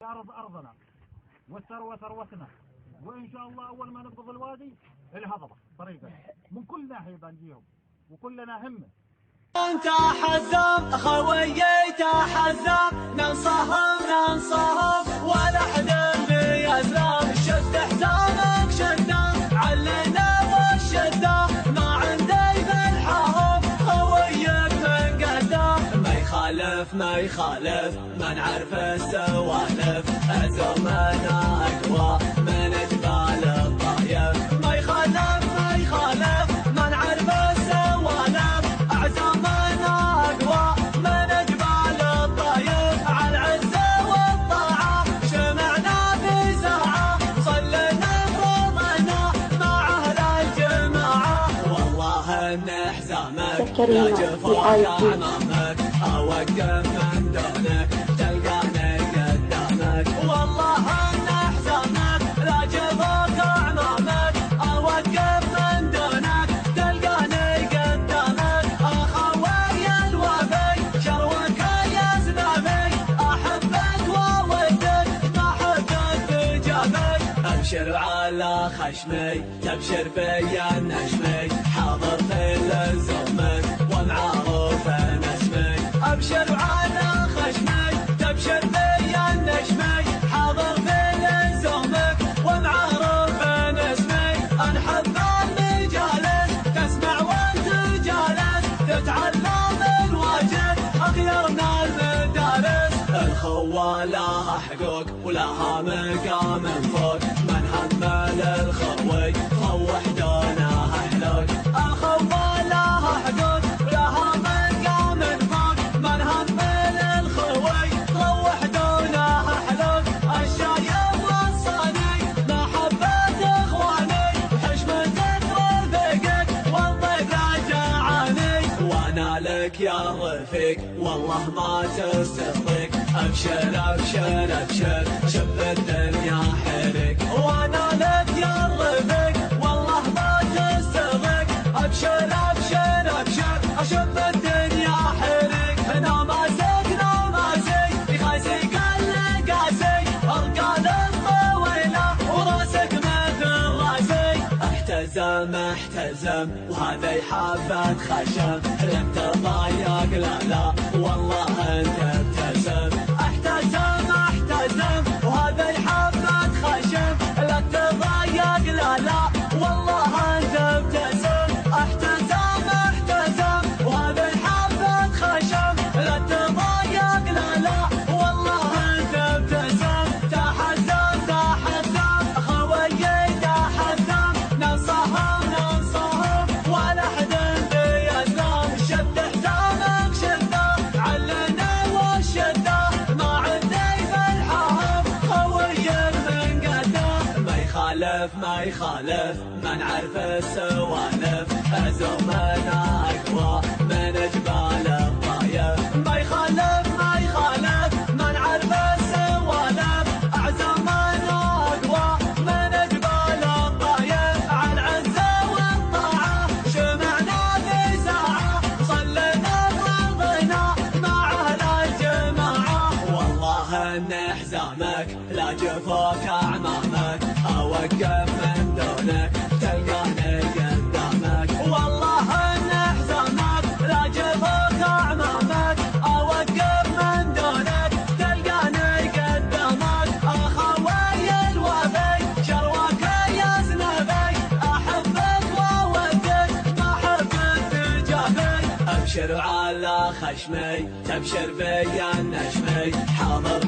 أرض أرضنا والثروة ثروتنا، وإن شاء الله أول ما نبغض الوادي الهضبة طريقنا من كل ناحية بنجيهم وكلنا همة. انت حزام خويي تحزام ننصهم ولا حد بيزلام، شد حزامك شدام علينا والشدة ما عندي بالحرب خويك من قدام، ما يخالف ما نعرف السوالف أزمنا أقوى من جبال الطايف، ما يخالف ما نعرف السوالف أعزامنا أقوى من جبال الطايف، على العزة والطاعة شمعنا في ساعة صلينا فرضنا مع أهل الجماعة، والله إن حزامك لا جفاك أمامك أوقف من دونك تلقاني قدامك، والله إن حزامك لا جفاك أمامك أوقف من دونك تلقاني قدامك، أخوي الوفي شروك يا زنابي أحبك وودك ما حبك بجابك، أبشر على خشمي تبشر بيا النشمي حاضر في لزومك ومعروف نسمي، أبشر على خشمي تبشر بيا النشمي حاضر في لزومك ومعروف نسمي، أنحب المجالس تسمع وانت جالس تتعلم الواجب أخيرنا المدارس، الخوة لها حقوق ولها مقام فوق من همل الخوي خوح دونها حلوق، الخوة لها حقوق ولها مقام فوق من همل الخوي خوح دونها حلوق، الشايب والصاني محبة اخواني حشمة رفيقك والضيف راجعاني، وانا لك يا رفيق والله ما تصدق، ابشر شب الدنيا حرك، وانا لك يا رفيق والله ما تصدق، ابشر شب الدنيا حرك، نماسك بخايسي قل قاسي ارقاد الطويله وراسك مثل راسي، احتزم وهذا يحبت خشم لم تضايق لا والله انت ابتسم، احتزم وهذا يحبت خشم لا تضايق لا والله انت ابتسم، احتزم وهذا يحبت خشم لا تضايق لا والله انت ابتسم، تحزم خويي تحزم ننصهم ولا حد بيزلام، شد حزامك شده علينا والشده ما عندي بالحرب خويك من قدام، ما يخالف ما نعرف السوالف أزمنا أقوى من جبال الطايف، ما يخالف ما نعرف السوالف أعزامنا أقوى من جبال الطايف، على العزة والطاعة شمعنا في ساعة صلينا فرضنا مع أهل الجماعة، والله إن حزامك لا جفاك أعمامك أوقف من دونك تلقاني قدامك، والله إن حزامك لا جفاك أعمامك أوقف من دونك تلقاني قدامك، أخوي الوفي شروك يا زنابي أحبك وودك ما حبك بجابك، أبشر على خشمي تبشر بيا النشمي حاضر